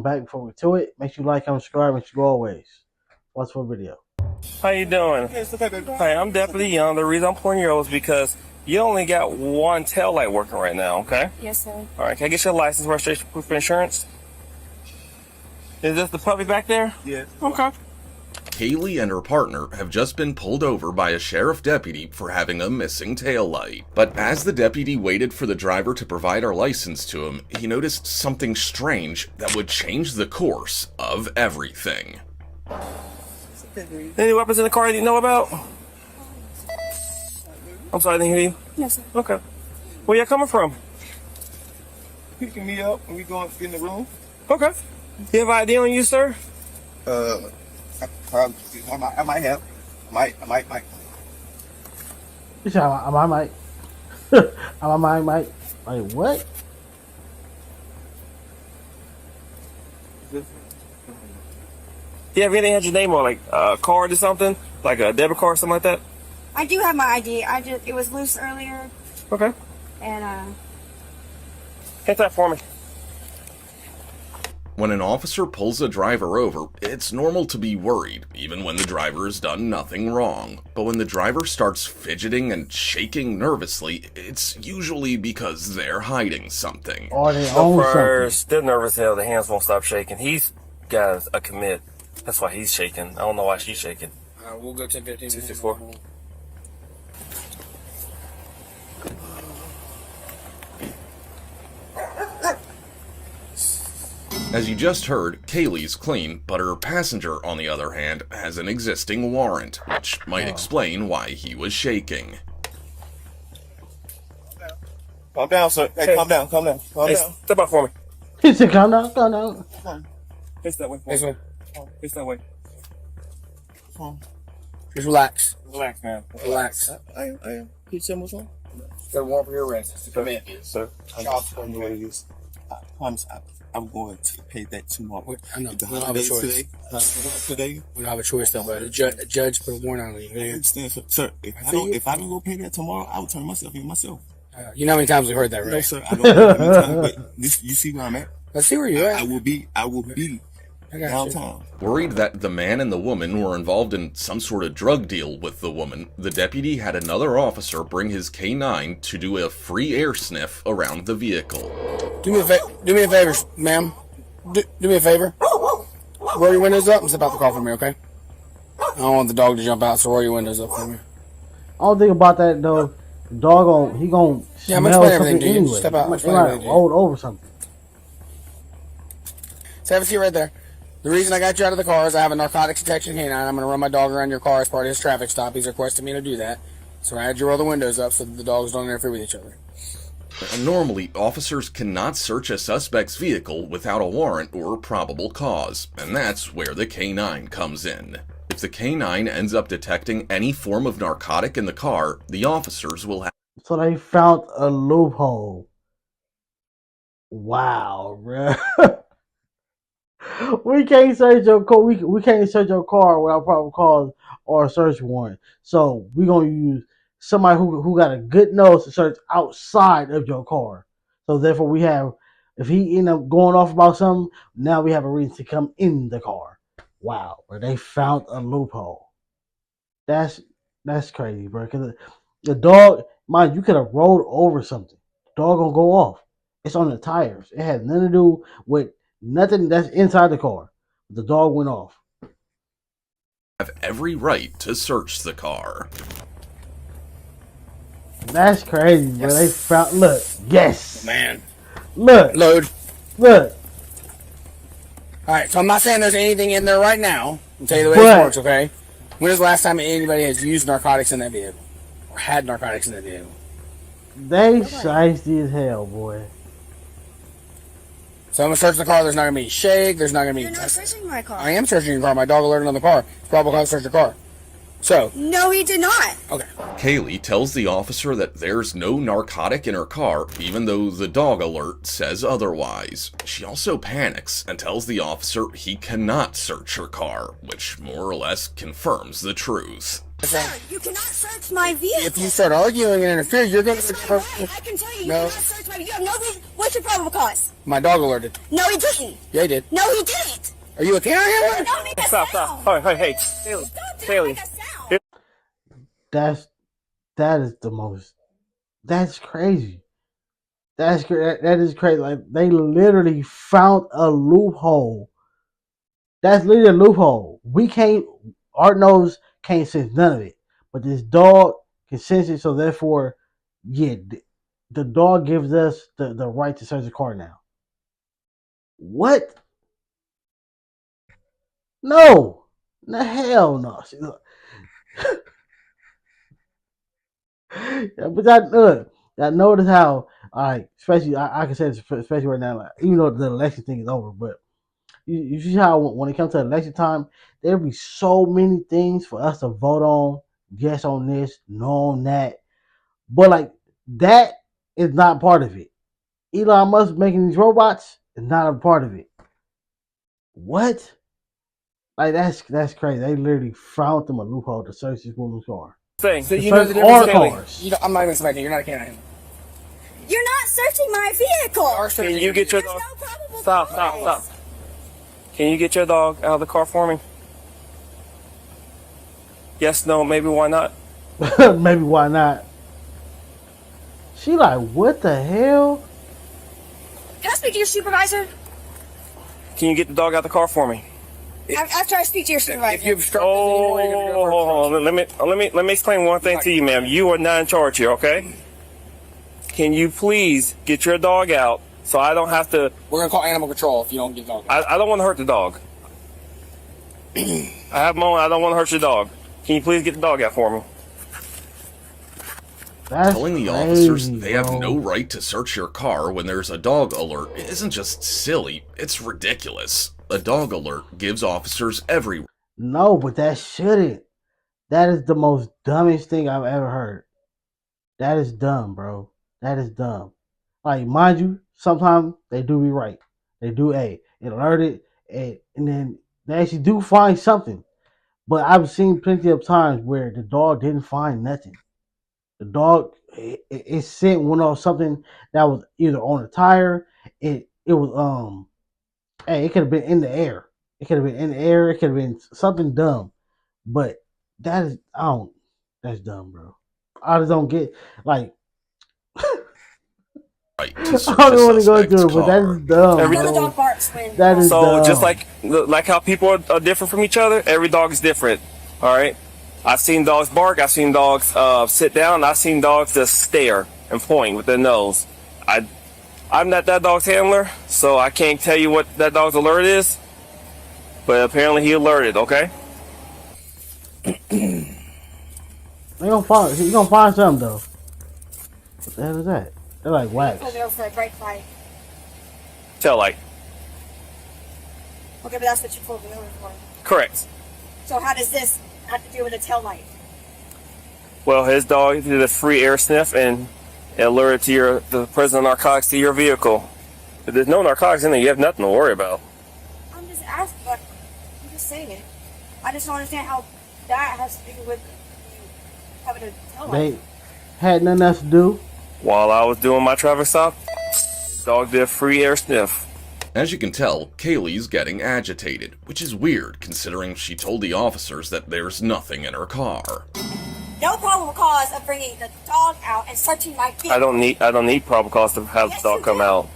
back before we to it. Make sure you like, comment, subscribe, make sure you always watch for the video. How you doing? Hi, I'm Deputy Young. The reason I'm pulling you over is because you only got one tail light working right now, okay? Yes, sir. All right, can I get your license, registration, proof of insurance? Is this the puppy back there? Yes. Okay. Kaylee and her partner have just been pulled over by a sheriff deputy for having a missing taillight. But as the deputy waited for the driver to provide our license to him, he noticed something strange that would change the course of everything. Any weapons in the car you know about? I'm sorry, I didn't hear you. Yes, sir. Okay. Where you coming from? Picking me up and we going in the room. Okay. You have ID on you, sir? I might have. I might. You said I might. I might. Like what? You have anything had your name on, like a card or something? Like a debit card or something like that? I do have my ID. It was loose earlier, Okay. and Hit that for me. When an officer pulls a driver over, it's normal to be worried, even when the driver has done nothing wrong. But when the driver starts fidgeting and shaking nervously, it's usually because they're hiding something. Or they own First, they're nervous as hell. The hands won't stop shaking. He's got a commit. That's why he's shaking. I don't know why she's shaking. We'll go 10-15. 264. As you just heard, Kaylee's clean, but her passenger, on the other hand, has an existing warrant, which might explain why he was shaking. Calm down, sir. Hey, calm down. Calm down. Step out for me. He said, "Calm down, calm down." Face that way. This way. Face that way. Just relax. Relax, man. Relax. I am. Can you tell me what's wrong? Got a warrant for your arrest. Come in. Sir. I promise I'm going to pay that tomorrow. I know. The We don't have a holidays choice. today. We don't have a choice though, but the judge put a warrant on you. I understand, sir. If I don't go pay that tomorrow, I will turn myself in myself. You know how many times we heard that, right? No, sir. I don't know how many times, but you see where I'm at. Let's see where you're at. I will be I got you. downtown. Worried that the man and the woman were involved in some sort of drug deal with the woman, the deputy had another officer bring his K9 to do a free air sniff around the vehicle. Do me a favor, ma'am. Do me a favor. Roll your windows up and step out the car for me, okay? I don't want the dog to jump out, so roll your windows up for me. I don't think about that though. The dog he gonna Yeah, I'm gonna smell explain everything something to you. anyway. Step out. I'm He explain might everything to you. rolled over something. So have a seat right there. The reason I got you out of the car is I have a narcotics detection canine. I'm going to run my dog around your car as part of his traffic stop. He's requested me to do that. So I had you roll the windows up so that the dogs don't interfere with each other. Normally, officers cannot search a suspect's vehicle without a warrant or probable cause, and that's where the K9 comes in. If the K9 ends up detecting any form of narcotic in the car, the officers will have So they found a loophole. Wow, bruh. We can't search your car. We can't search your car without probable cause or a search warrant. So we're gonna use somebody who got a good nose to search outside of your car. So therefore, we have, if he end up going off about something, now we have a reason to come in the car. Wow, but they found a loophole. That's crazy, bro. Because the dog, mind you, could have rolled over something. The dog gonna go off. It's on the tires. It had nothing to do with nothing that's inside the car. The dog went off. every right to search the car. That's crazy, bro. They found. Look, yes, Man. look, Load. look. Alright, so I'm not saying there's anything in there right now. I'll tell you the way this works, okay? When was the last time anybody has used narcotics in that vehicle? Or had narcotics in that vehicle? They shiesty as hell, boy. So I'm gonna search the car. There's not gonna be shake. There's not gonna be. You're not searching my car. I am searching your car. My dog alerted on the car. It's probable cause to search your car. So. No, he did not. Okay. Kaylee tells the officer that there's no narcotic in her car, even though the dog alert says otherwise. She also panics and tells the officer he cannot search her car, which more or less confirms the truth. Sir, you cannot search my vehicle. If you start arguing and interfere, you're going to... Right. I can tell you, No. you cannot search my vehicle. You have no reason. What's your probable cause? My dog alerted. No, he didn't. Yeah, he did. No, he didn't. Are you a canine handler? Don't make a Stop, sound. stop. Hey, Haley. Stop Haley. making a sound. That is the most. That's crazy. That is crazy. Like they literally found a loophole. That's literally a loophole. We can't. Our nose can't sense none of it, but this dog can sense it. So therefore, yeah, the dog gives us the right to search the car now. What? No. The hell no. Yeah, but I notice how, especially I can say this, especially right now, like, even though the election thing is over, but you see how when it comes to election time, there'll be so many things for us to vote on, yes on this, no on that, but like that is not part of it. Elon Musk making these robots is not a part of it. What? Like that's crazy. They literally found them a loophole to search this woman's car. So you know Search the difference, our Haley. cars. I'm not even expecting. You're not a canine handler. You're not searching my vehicle. Can you get your There's dog? no probable Stop, cause. stop, stop. Can you get your dog out of the car for me? Yes, no, maybe, why not? Maybe why not? She like, what the hell? Can I speak to your supervisor? Can you get the dog out the car for me? After I speak to your supervisor. If you obstruct, then you know you're going to go for Oh, obstruction. let me explain one thing to you, ma'am. You are not in charge here, okay? Can you please get your dog out so I don't have to? We're going to call animal control if you don't get the dog. I don't want to hurt the dog. I have my own. I don't want to hurt your dog. Can you please get the dog out for me? That's Telling the crazy, officers they have bro. no right to search your car when there's a dog alert isn't just silly, it's ridiculous. A dog alert gives officers every No, but that shouldn't. That is the most dumbest thing I've ever heard. That is dumb, bro. That is dumb. Like, mind you, sometimes they do be right. They do it alerted, and then they actually do find something. But I've seen plenty of times where the dog didn't find nothing. The dog it sent one off something that was either on a tire. It was it could have been in the air. It could have been in the air. It could have been something dumb. But that's dumb, bro. I just don't get like right to search I don't want a to go suspect's through it, but car. that's dumb. Every- The Bro. dog barks when. That is So dumb. just like how people are different from each other, every dog is different. All right. I've seen dogs bark. I've seen dogs sit down. I've seen dogs just stare and point with their nose. I'm not that dog's handler, so I can't tell you what that dog's alert is. But apparently he alerted. Okay. He gonna find something though. What the hell is that? They're like wax. Pulled me over for a brake light. Tell light. Okay, but that's what you pulled me over for. Correct. So how does this have to do with a tail light? Well, his dog did a free air sniff and it alerted to the presence of narcotics to your vehicle. If there's no narcotics in there, you have nothing to worry about. I'm just asking, but I'm just saying it. I just don't understand how that has to do with you having a tail light. They had nothing else to do. While I was doing my traffic stop, dog did a free air sniff. As you can tell, Kaylee's getting agitated, which is weird considering she told the officers that there's nothing in her car. No probable cause of bringing the dog out and searching my vehicle. I don't need probable cause to have Yes, the dog you come do. out.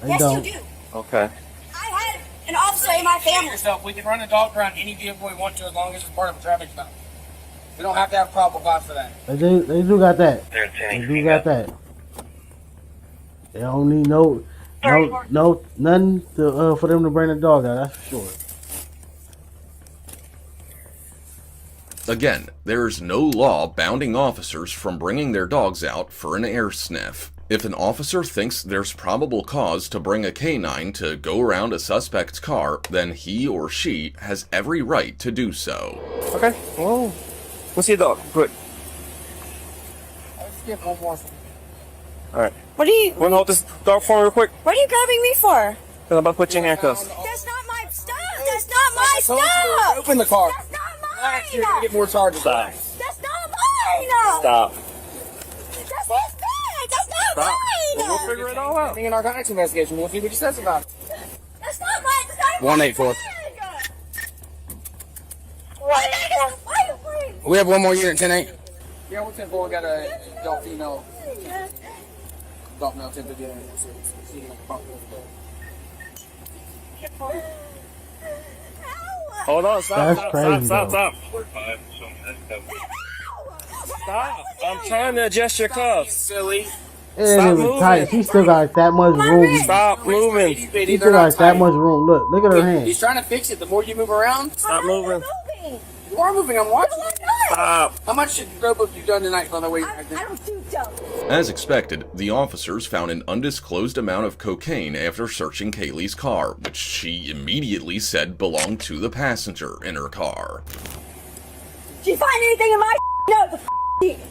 They Yes, don't. you do. Okay. I had an officer in my family. Yourself, we can run a dog around any vehicle we want to as long as it's part of a traffic stop. We don't have to have probable cause for that. They do got that. They do got that. They don't need nothing for them to bring the dog out. That's for sure. Again, there is no law bounding officers from bringing their dogs out for an air sniff. If an officer thinks there's probable cause to bring a canine to go around a suspect's car, then he or she has every right to do so. Okay, well, let's see the dog, quick. Let's get one more. Alright. What are you? Want to hold this dog for me real quick? What are you grabbing me for? Because I'm about to put you in handcuffs. That's not my stuff. That's not my stuff. Open the car. That's not You're mine. gonna get more charges. Stop. That's not mine. Stop. That's his bag. That's not Stop. mine. We'll figure it all out. Being a narcotics investigation, we'll see what he says about it. That's not mine. That's not 184. Wait. We have one more unit, 10-8. Yeah, we're 10-4. We got a adult female. Adult male 10-50. Hold on, stop, That's crazy, stop. I'm trying to adjust your cuffs. Silly. It ain't even tight. She still got that much room. Stop moving. She still got that much room. Look at her hand. He's trying to fix it. The more you move around, Stop moving. you are moving. I'm watching. Stop. How much dope have you done tonight on the way? I don't do dope. As expected, the officers found an undisclosed amount of cocaine after searching Kaylee's car, which she immediately said belonged to the passenger in her car. Did you find anything in my no?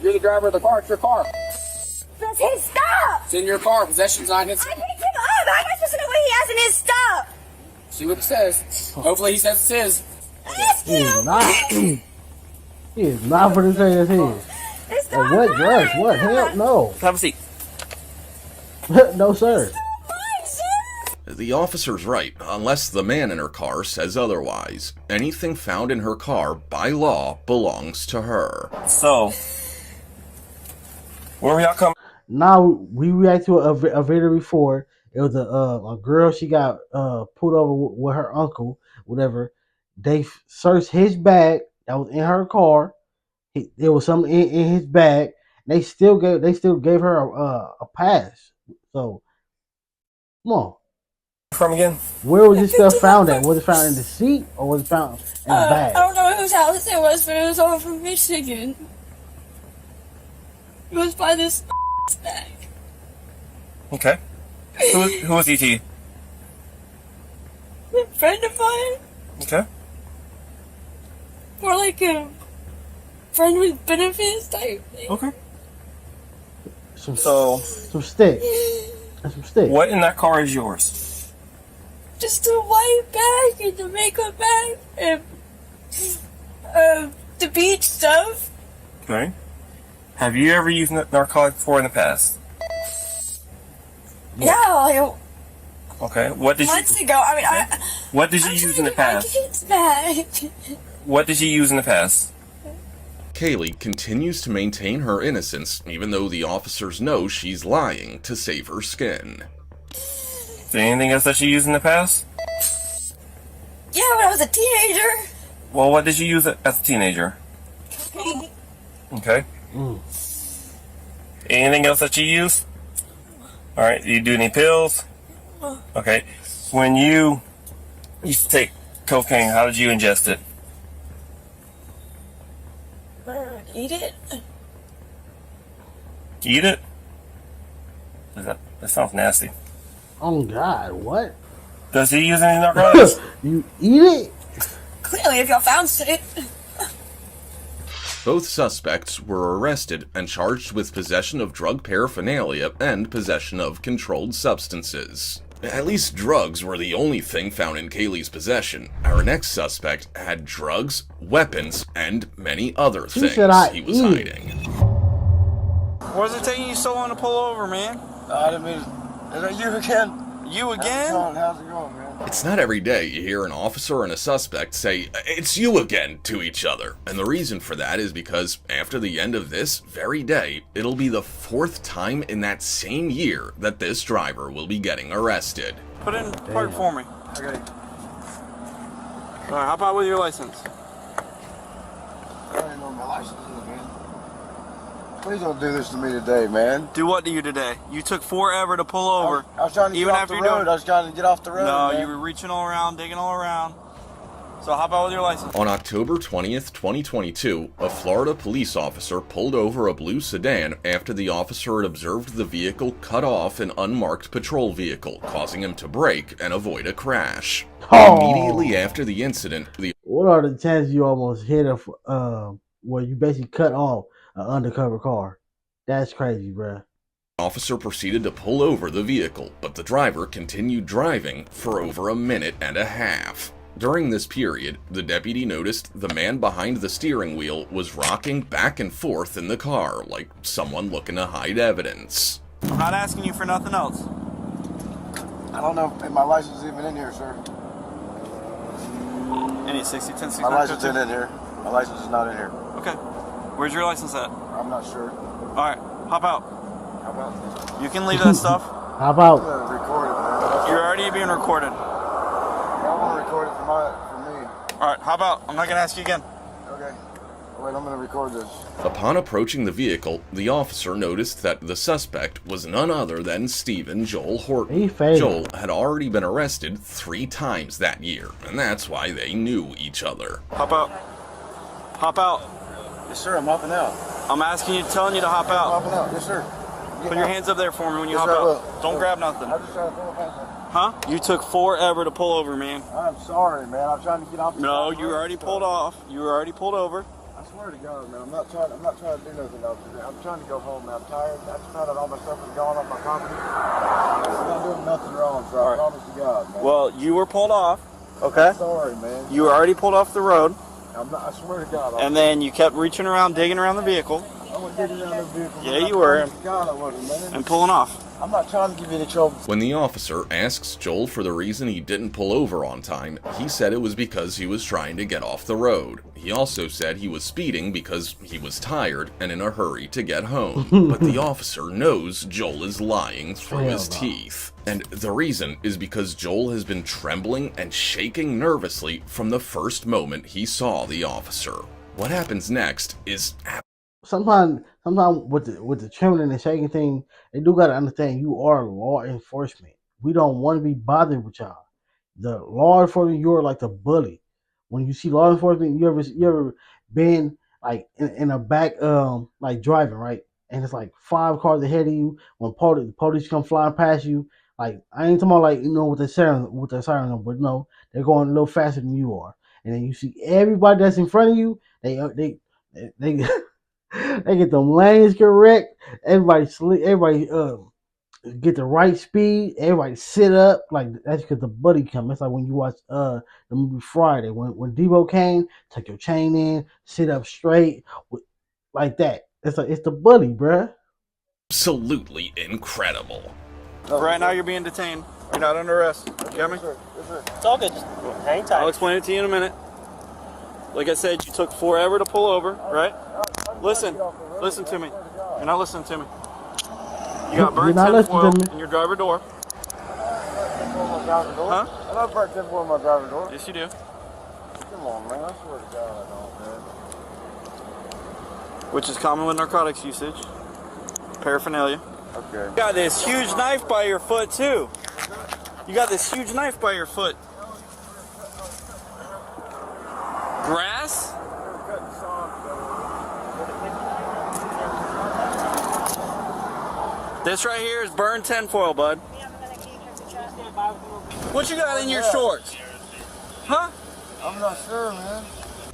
You're the driver of the car. It's your car. That's his stuff. It's in your car. Possession's not his. I picked him up. How am I supposed to know what he has in his stuff? See what it says. Hopefully he says it's his. Ask He is him. not. He is not for the say that's his. It's Oh, not what mine. drugs? What? Hell no. Have a seat. No, sir. Mine, sir. The officer's right, unless the man in her car says otherwise. Anything found in her car, by law, belongs to her. So, where y'all coming? Now we react to a video before. It was a girl. She got pulled over with her uncle, whatever. They searched his bag that was in her car. There was something in his bag. They still gave her a pass. So come on. From again? Where was this stuff found at? Was it found in the seat or was it found in the bag? I don't know whose house it was, but it was over from Michigan. It was by this bag. Okay. Who was ET? A friend of mine. Okay. More like a friend with benefits type thing. Okay. Some stick. And some stick. What in that car is yours? Just a white bag and the makeup bag and the beach stuff. Okay. Have you ever used narcotic before in the past? Yeah, Okay. What did months you? ago. I mean, What did you use in the past? It's bag. What did you use in the past? Kaylee continues to maintain her innocence, even though the officers know she's lying to save her skin. Is there anything else that you used in the past? Yeah, when I was a teenager. Well, what did you use as a teenager? Okay. Anything else that you use? All right. Do you do any pills? Okay. When you used to take cocaine, how did you ingest it? Eat it. Eat it? That sounds nasty. Oh God, what? Does he use any narcotics? You eat it? Clearly, if y'all found it. Both suspects were arrested and charged with possession of drug paraphernalia and possession of controlled substances. At least drugs were the only thing found in Kaylee's possession. Our next suspect had drugs, weapons, and many other She things said, "I he was eat." hiding. What's it taking you so long to pull over, man? I didn't mean. Is that you again? You again? How's it going, man? It's not every day you hear an officer and a suspect say, "It's you again," to each other. And the reason for that is because after the end of this very day, it'll be the 4th time in that same year that this driver will be getting arrested. Put in park for me. Okay. Alright, how about with your license? I don't even know what my license is, man. Please don't do this to me today, man. Do what to you today? You took forever to pull over. I was trying to get Even off after the you're road. doing- I was trying to get off the road. No, man. you were reaching all around, digging all around. So hop out with your license. On October 20th, 2022, a Florida police officer pulled over a blue sedan after the officer had observed the vehicle cut off an unmarked patrol vehicle, causing him to brake and avoid a crash. Immediately after the incident, what are the chances you almost hit where you basically cut off an undercover car? That's crazy, bruh. officer proceeded to pull over the vehicle, but the driver continued driving for over a minute and a half. During this period, the deputy noticed the man behind the steering wheel was rocking back and forth in the car like someone looking to hide evidence. I'm not asking you for nothing else. I don't know if my license is even in here, sir. Any 60, 10, 60, My license isn't in here. My license is not in here. Okay. Where's your license at? I'm not sure. All right, hop out. How about You can leave that stuff. How about record it, man? You're already being recorded. I want to record it for me. All right, hop out. I'm not gonna ask you again. Okay. Wait, I'm going to record this. Upon approaching the vehicle, the officer noticed that the suspect was none other than Stephen Joel Horton. He faded. Joel had already been arrested 3 times that year, and that's why they knew each other. Hop out. Hop out. Yes, sir. I'm hopping out. I'm asking you, telling you to hop I'm out. hopping out. Yes, sir. Put your hands up there for me when you Yes, hop sir, I out. will. Don't grab nothing. I'm just trying to pull past it. Huh? You took forever to pull over, man. I'm sorry, man. I'm trying to get off the No, side. you already pulled off. You were already pulled over. I swear to God, man. I'm not trying to do nothing else today. I'm trying to go home, man. I'm tired. I just found out all my stuff is gone off my property. I'm not doing nothing wrong, so I promise to God, man. Well, you were pulled off. Okay. I'm sorry, man. You were already pulled off the road, I'm not. I swear to God. and then you kept reaching around, digging around the vehicle, I was digging around the vehicle. Yeah, man. you were. I promise to God, I wasn't, man. and pulling off. I'm not trying to give you any trouble. When the officer asks Joel for the reason he didn't pull over on time, he said it was because he was trying to get off the road. He also said he was speeding because he was tired and in a hurry to get home. But the officer knows Joel is lying through his teeth. And the reason is because Joel has been trembling and shaking nervously from the first moment he saw the officer. What happens next is sometimes with the trembling and shaking thing, they do gotta understand you are law enforcement. We don't want to be bothered with y'all. The law enforcement, you're like the bully. When you see law enforcement, you ever been like in a back like driving, right? And it's like 5 cars ahead of you. When police come flying past you, like I ain't talking about like with the siren on, but no, they're going a little faster than you are. And then you see everybody that's in front of you, they they get them lanes correct. Everybody sleep. Everybody get the right speed. Everybody sit up. Like that's because the buddy come. It's like when you watch the movie Friday. When Debo came, tuck your chain in, sit up straight, like that. It's the buddy, bruh. absolutely incredible. Right now, you're being detained. You're not under arrest. You got me? It's all good. Just hang tight. I'll explain it to you in a minute. Like I said, you took forever to pull over, right? Listen to me. You're not listening to me. You got burnt tinfoil in your driver door. Huh? I don't burnt tinfoil in my driver's door. Yes, you do. Come on, man. I swear to God, I don't, man. Which is common with narcotics usage. Paraphernalia. Okay. You got this huge knife by your foot, too. You got this huge knife by your foot. Grass? This right here is burned tinfoil, bud. What you got in your shorts? Huh? I'm not sure, man.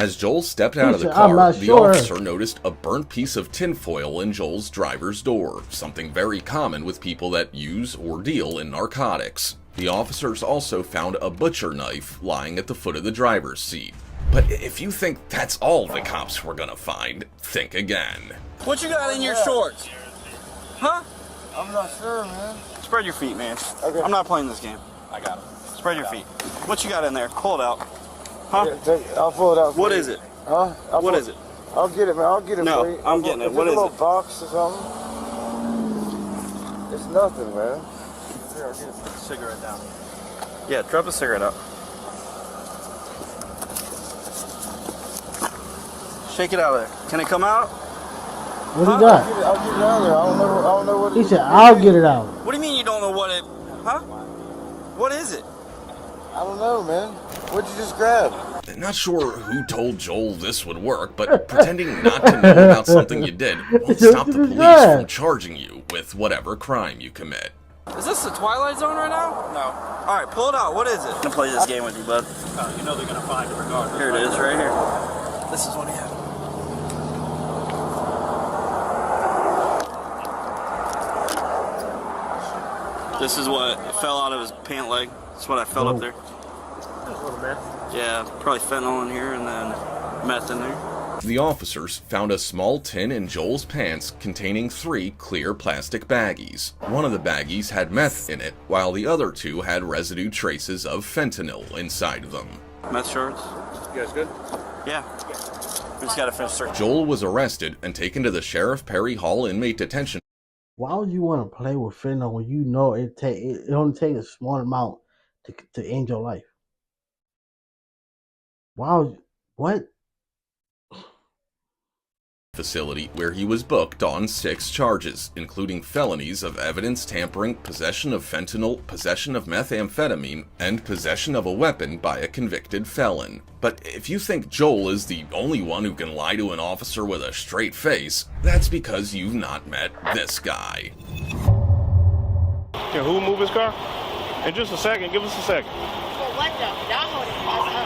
As Joel stepped out of the I'm car, not the sure. officer noticed a burnt piece of tinfoil in Joel's driver's door, something very common with people that use or deal in narcotics. The officers also found a butcher knife lying at the foot of the driver's seat. But if you think that's all the cops were gonna find, think again. What you got in your shorts? Huh? I'm not sure, man. Spread your feet, man. Okay. I'm not playing this game. I got it. Spread your feet. What you got in there? Pull it out. Huh? I'll pull it out. What is it? Huh? What is it? I'll get it, man. I'll get it No, for you. I'm getting it. What a is little it? box or something? It's nothing, man. Here, I'll get it. Cigarette down. Yeah, drop a cigarette out. Shake it out of there. Can it come out? What you got? I'll get it out of there. I don't know what it He is. said, "I'll get it out." What do you mean you don't know what it... Huh? What is it? I don't know, man. What'd you just grab? Not sure who told Joel this would work, but pretending not to know about something you did won't stop the police from charging you with whatever crime you commit. Is this the Twilight Zone right now? No. All right, pull it out. What is it? I'm gonna play this game with you, bud. Oh, you know they're gonna find it regardless. Here it is, right here. This is what he had. This is what fell out of his pant leg. That's what I felt up there. A little meth. Yeah, probably fentanyl in here and then meth in there. The officers found a small tin in Joel's pants containing 3 clear plastic baggies. One of the baggies had meth in it, while the other 2 had residue traces of fentanyl inside them. Meth shards. You guys good? Yeah. We just gotta finish searching. Joel was arrested and taken to the Sheriff Perry Hall inmate detention. Why would you want to play with fentanyl when you know it only takes a small amount to end your life? Wow, what? Facility where he was booked on 6 charges, including felonies of evidence tampering, possession of fentanyl, possession of methamphetamine, and possession of a weapon by a convicted felon. But if you think Joel is the only one who can lie to an officer with a straight face, that's because you've not met this guy. Can who move his car? In just a second, give us a second. For what though? Y'all hold it.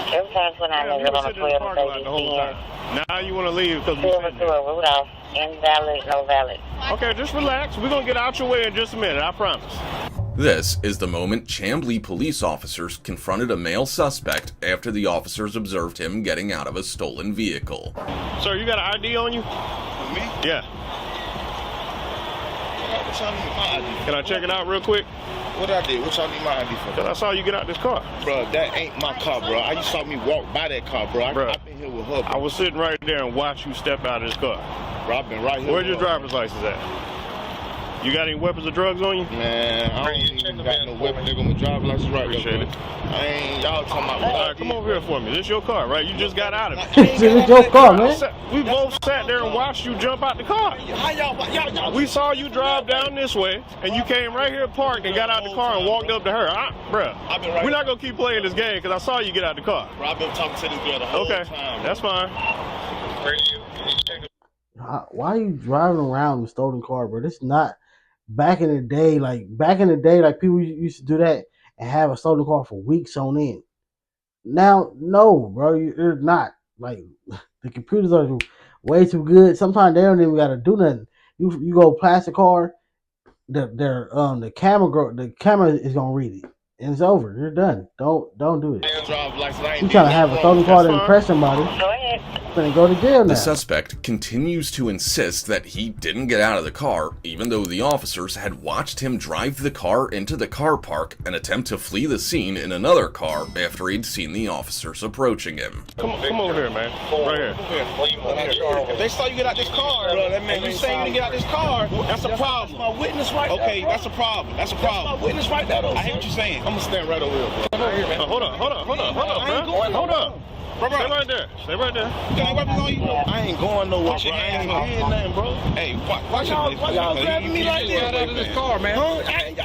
Sometimes when I live on a 12 Now you want to leave because we to a Rudolph, invalid, no valid. Okay, just relax. We're going to get out your way in just a minute, I promise. This is the moment Chamblee police officers confronted a male suspect after the officers observed him getting out of a stolen vehicle. Sir, you got an ID on you? Me? Yeah. Can I check it out real quick? What I did? What y'all need my ID for? Because I saw you get out this car. Bro, that ain't my car, bro. You saw me walk by that car, bro. I've been here with her, bro. I was sitting right there and watched you step out of this car. Bro, I've been right here. Where's your driver's license at? You got any weapons or drugs on you? Man, I don't even got no weapon. They're gonna drive license right there, bro. I ain't, y'all talking about. All right, come over here for me. This is your car, right? You just got out of it. This is your car, man. We both sat there and watched you jump out the car. We saw you drive down this way, and you came right here, parked, and got out the car and walked up to her. Bruh, we're not gonna keep playing this game because I saw you get out the car. Bro, I've been talking to this girl the whole time. Okay, that's fine. Why are you driving around with a stolen car, bro? This is not back in the day. Like people used to do that and have a stolen car for weeks on end. Now, no, bro, you're not. Like, the computers are way too good. Sometimes they don't even gotta do nothing. You go plastic car, the camera is gonna read it. And it's over. You're done. Don't do it. You trying to have a stolen car to impress somebody? Gonna go to jail now. The suspect continues to insist that he didn't get out of the car, even though the officers had watched him drive the car into the car park and attempt to flee the scene in another car after he'd seen the officers approaching him. Come over here, man. Right here. If they saw you get out this car, and you say you didn't get out this car, that's a problem. That's my witness right there. Okay, that's a problem. That's a problem. That's my witness right there. I hear what you're saying. I'm gonna stand right over here, bro. Hold up, man. Hold up. Stay right there. Stay right there. I ain't going nowhere, bro. I ain't did nothing, bro. Hey, why y'all grabbing me like this? Out of this car, man.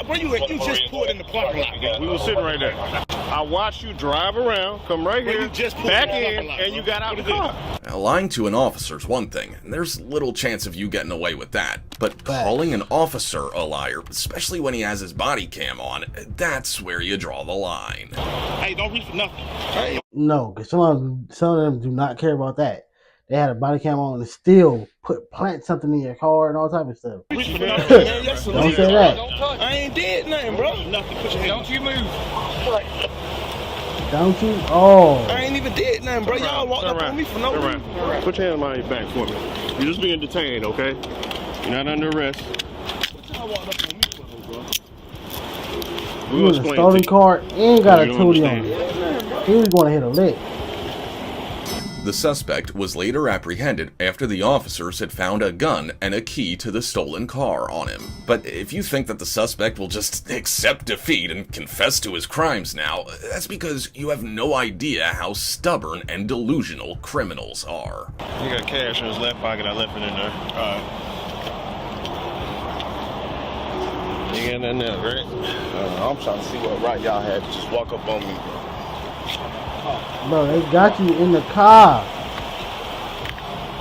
Bro, you just pulled in the parking lot, man. We were sitting right there. I watched you drive around, come right here, back in, and you got out the car. Now, lying to an officer's one thing, and there's little chance of you getting away with that. But calling an officer a liar, especially when he has his body cam on, that's where you draw the line. Hey, don't reach for nothing. Hey. No, because some of them do not care about that. They had a body cam on and still plant something in your car and all type of stuff. Don't say that. I ain't did nothing, bro. Nothing. Put your hand. Don't you move. Don't you? Oh. I ain't even did nothing, bro. Y'all walked up on me for no reason. Put your hand behind your back for me. You're just being detained, okay? You're not under arrest. What y'all walked up on me for, bro? You in a stolen car and got a tootie on it. He was going to hit a lick. The suspect was later apprehended after the officers had found a gun and a key to the stolen car on him. But if you think that the suspect will just accept defeat and confess to his crimes now, that's because you have no idea how stubborn and delusional criminals are. He got cash in his left pocket. I left it in there. You got nothing else, right? I'm trying to see what right y'all had. Just walk up on me. Bro, they got you in the car.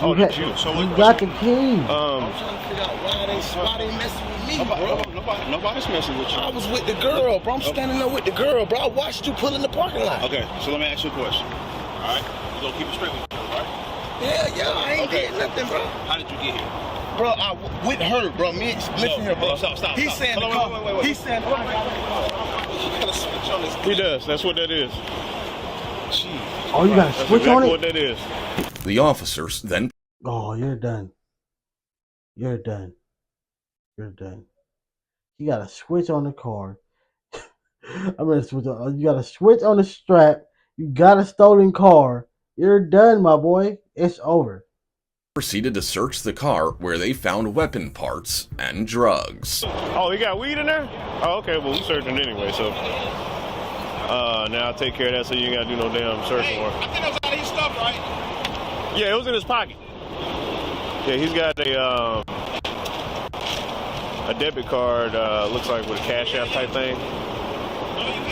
Oh, that's you. So you got the key. I'm trying to figure out why they messing with me, bro. Nobody's messing with you. I was with the girl, bro. I'm standing there with the girl, bro. I watched you pull in the parking lot. Okay, so let me ask you a question. All right, you gonna keep it straight with each other, right? Yeah, I ain't getting nothing, bro. How did you get here? Bro, I with her, bro. Listen here, bro. Stop. He's saying the car. He's saying He does. That's what that is. Oh, you gotta switch on it? What that is. The officers then... Oh, you're done. You're done. You're done. You gotta switch on the car. I'm gonna switch on. You gotta switch on the strap. You got a stolen car. You're done, my boy. It's over. Proceeded to search the car where they found weapon parts and drugs. Oh, you got weed in there? Oh, okay. Well, we searching anyway, so. Now I'll take care of that so you ain't gotta do no damn search warrant. I think that was out of his stuff, right? Yeah, it was in his pocket. Yeah, he's got a debit card, looks like with a cash app type thing.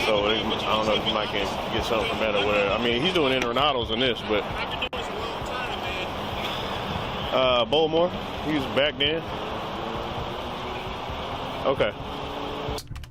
So I don't know if you might can get something from that or whatever. I mean, he's doing internados in this, but Bowmore, he's back then. Okay.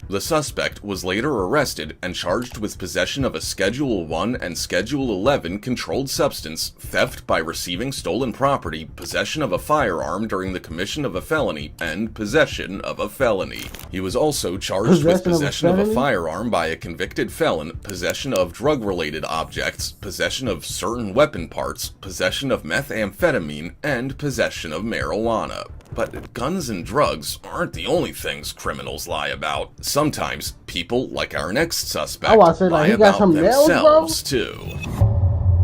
The suspect was later arrested and charged with possession of a Schedule 1 and Schedule 11 controlled substance, theft by receiving stolen property, possession of a firearm during the commission of a felony, and possession of a felony. He was also charged with possession of a firearm by a convicted felon, possession of drug-related objects, possession of certain weapon parts, possession of methamphetamine, and possession of marijuana. But guns and drugs aren't the only things criminals lie about. Sometimes people, like our next suspect, lie about themselves too.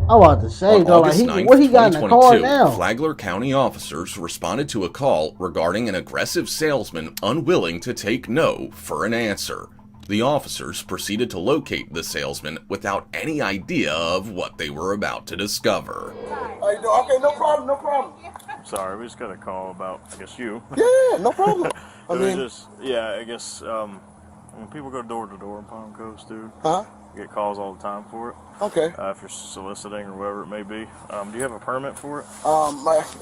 I was about to say, though, like, what he got in the car now? Flagler County officers responded to a call regarding an aggressive salesman unwilling to take no for an answer. The officers proceeded to locate the salesman without any idea of what they were about to discover. Okay, no problem. Sorry, we just got a call about, I guess, you. Yeah, no problem. I guess, when people go door to door in Palm Coast, dude, get calls all the time for it. Okay. If you're soliciting or whatever it may be. Do you have a permit for it?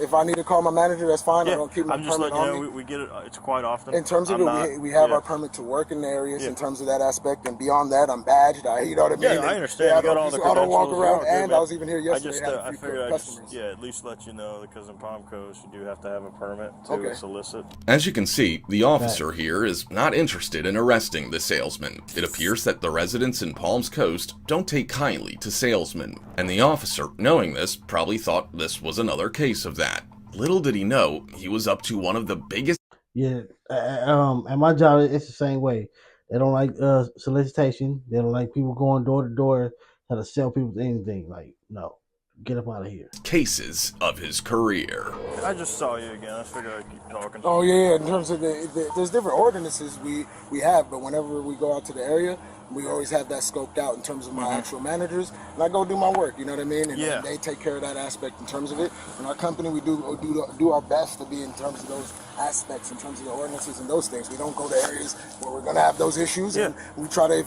If I need to call my manager, that's fine. Yeah. I don't keep my I'm just permit letting on you know, we get it, it's quite often. In terms of we have our permit to work in the areas in terms of that aspect, and beyond that, I'm badged. You know what I mean? Yeah, I understand. You got all the I don't walk around, credentials, and I was even here yesterday. I figured I'd at least let you know, because in Palm Coast, you do have to have a permit to solicit. As you can see, the officer here is not interested in arresting the salesman. It appears that the residents in Palms Coast don't take kindly to salesmen, and the officer, knowing this, probably thought this was another case of that. Little did he know, he was up to one of the biggest... Yeah, at my job, it's the same way. They don't like solicitation. They don't like people going door to door trying to sell people anything. Like, no, get up out of here. ...cases of his career. I just saw you again. I figured I'd keep talking. Oh, yeah, in terms of there's different ordinances we have, but whenever we go out to the area, we always have that scoped out in terms of my actual managers, and I go do my work, you know what I mean? And they take care of that aspect in terms of it. In our company, we do our best to be in terms of those aspects, in terms of the ordinances and those things. We don't go to areas where we're going to have those issues, and we try to,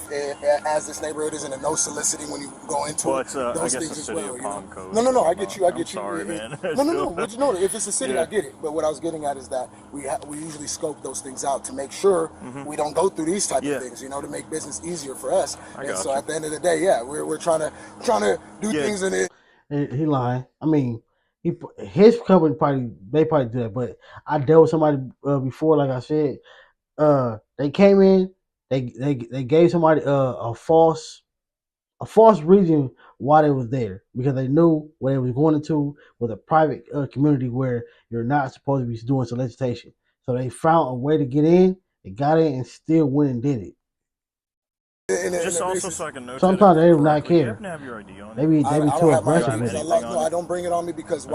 as this neighborhood is in a no soliciting when you go into those things as well. No, I get you. Sorry, man. No, if it's a city, I get it. But what I was getting at is that we usually scope those things out to make sure we don't go through these type of things, you know, to make business easier for us. And so at the end of the day, we're trying to do things in it. He lying. I mean, his company they probably do that, but I dealt with somebody before, like I said. They came in, they gave somebody a false reason why they was there, because they knew what they was going into with a private community where you're not supposed to be doing solicitation. So they found a way to get in. They got in and still went and did it. Just also so I can note sometimes they do not care. You have to have your ID on. They be too aggressive. I don't bring it on me because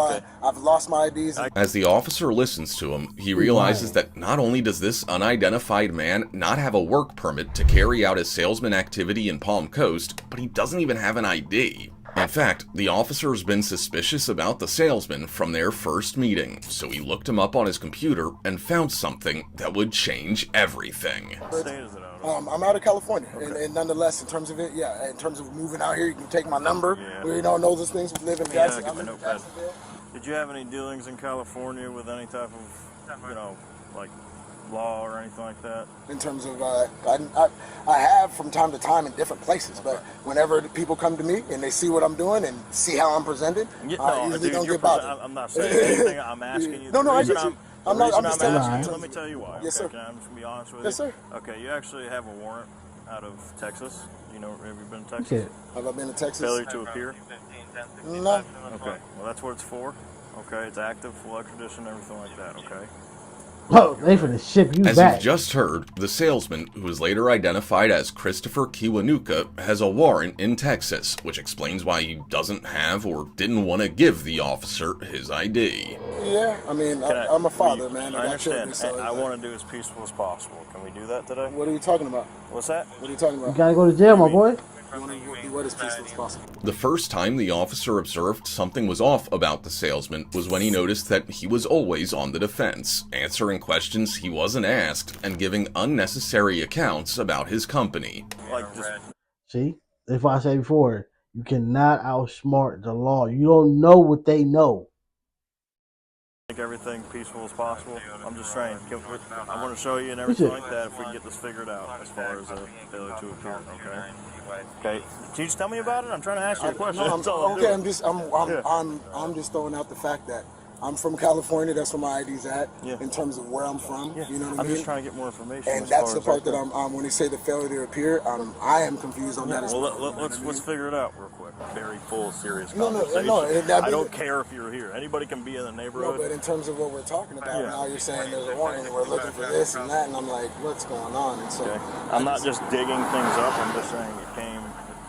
I've lost my IDs. As the officer listens to him, he realizes that not only does this unidentified man not have a work permit to carry out his salesman activity in Palm Coast, but he doesn't even have an ID. In fact, the officer's been suspicious about the salesman from their first meeting, so he looked him up on his computer and found something that would change everything. What state is it out of? I'm out of California, and nonetheless, in terms of it, yeah, in terms of moving out here, you can take my number. We don't know those things. We live in Jackson. I'm in Jacksonville. Did you have any dealings in California with any type of, like law or anything like that? In terms of, I have from time to time in different places, but whenever people come to me and they see what I'm doing and see how I'm presented, I usually don't get bothered. I'm not saying anything. I'm asking you. No, I get you. I'm just asking you. Let me tell you why. Yes, sir. Can I just be honest with you? Yes, sir. Okay, you actually have a warrant out of Texas. Have you been to Texas? Have I been to Texas? Failure to appear? No. Okay, well that's what it's for. Okay, it's active, full extradition, everything like that, okay? Oh, they finna ship you As back. you've just heard, the salesman, who is later identified as Christopher Kiwanuka, has a warrant in Texas, which explains why he doesn't have or didn't want to give the officer his ID. Yeah, I mean, I'm a father, man. I understand. I want to do as peaceful as possible. Can we do that today? What are you talking about? What's that? What are you talking about? You gotta go to jail, my boy. What is peaceful as possible? The first time the officer observed something was off about the salesman was when he noticed that he was always on the defense, answering questions he wasn't asked and giving unnecessary accounts about his company. See, that's why I said before, you cannot outsmart the law. You don't know what they know. Make everything peaceful as possible. I'm just trying. I want to show you and everything like that if we can get this figured out as far as a failure to appear. Okay. Okay. Can you just tell me about it? I'm trying to ask you a question. I'm just throwing out the fact that I'm from California. That's where my ID's at. In terms of where I'm from, you know what I mean. I'm just trying to get more information. And that's the part that I'm. When they say the failure to appear, I am confused on that. Well, let's figure it out real quick. Very full, serious No, conversation. I don't care if you're here. Anybody can be in the neighborhood. No, but in terms of what we're talking about now, you're saying there's a warrant and we're looking for this and that, and I'm like, what's going on? And so I'm not just digging things up. I'm just saying it came.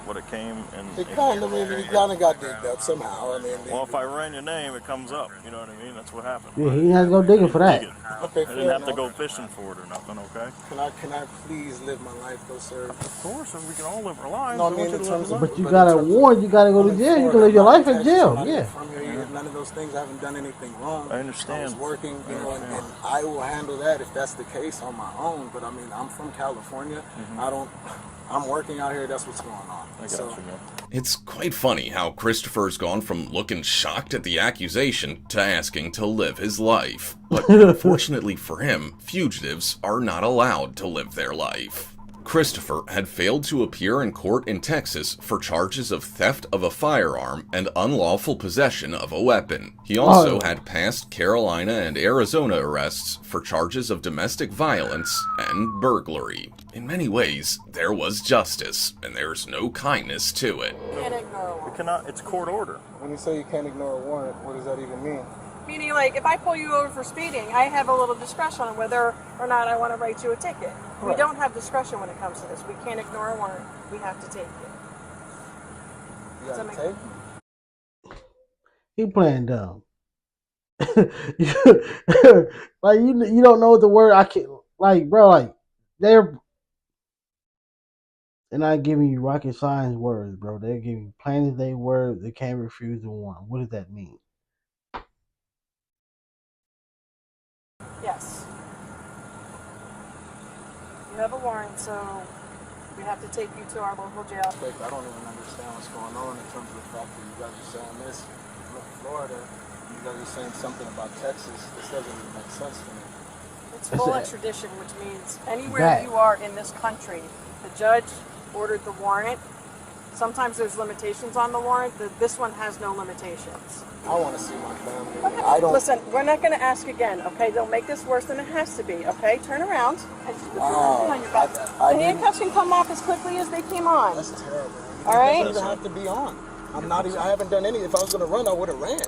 What it came and it kind of got digged up somehow. I mean, well, if I ran your name, it comes up. You know what I mean? That's what happened. Yeah, he has to go digging for that. Okay, I didn't have to go fishing for it or nothing. Okay. Can I please live my life, though, sir? Of course, and we can all live our lives. No, I mean in terms of. But you gotta warn. You gotta go to jail. You can live your life in jail. Yeah. From here, none of those things. I haven't done anything wrong. I understand. I was working, and I will handle that if that's the case on my own. But I mean, I'm from California. I'm working out here. That's what's going on. I got you, man. It's quite funny how Christopher's gone from looking shocked at the accusation to asking to live his life. But unfortunately for him, fugitives are not allowed to live their life. Christopher had failed to appear in court in Texas for charges of theft of a firearm and unlawful possession of a weapon. He also had past Carolina and Arizona arrests for charges of domestic violence and burglary. In many ways, there was justice, and there's no kindness to it. It's court order. When you say you can't ignore a warrant, what does that even mean? Meaning, like, if I pull you over for speeding, I have a little discretion on whether or not I want to write you a ticket. Right. We don't have discretion when it comes to this. We can't ignore a warrant. We have to take it. You gotta take? He playing dumb. Like you don't know the word. I can't. Like, bro, like they're not giving you rocket science words, bro. They're giving you plain as day words. They can't refuse the warrant. What does that mean? Yes. You have a warrant, so we have to take you to our local jail. I don't even understand what's going on in terms of the fact that you guys are saying this. Look, Florida, you guys are saying something about Texas. This doesn't even make sense to me. It's full extradition, which means anywhere you are in this country, the judge ordered the warrant. Sometimes there's limitations on the warrant. This one has no limitations. I want to see my family. Okay. I don't. Listen, we're not going to ask again, okay? Don't make this worse than it has to be, okay? Turn around. And just put your hand on your back. The handcuffs can come off as quickly as they came on. That's terrible. All right? It doesn't have to be on. I'm not even. I haven't done any. If I was going to run, I would have ran.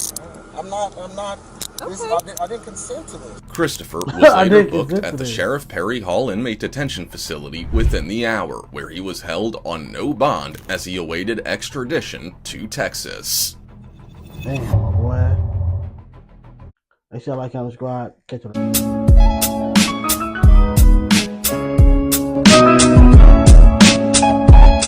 I'm not. Okay. I didn't consent to this. Christopher was later booked at the Sheriff Perry Hall Inmate Detention Facility within the hour, where he was held on no bond as he awaited extradition to Texas. Damn, boy. Make sure you like, comment, subscribe. Catch you later.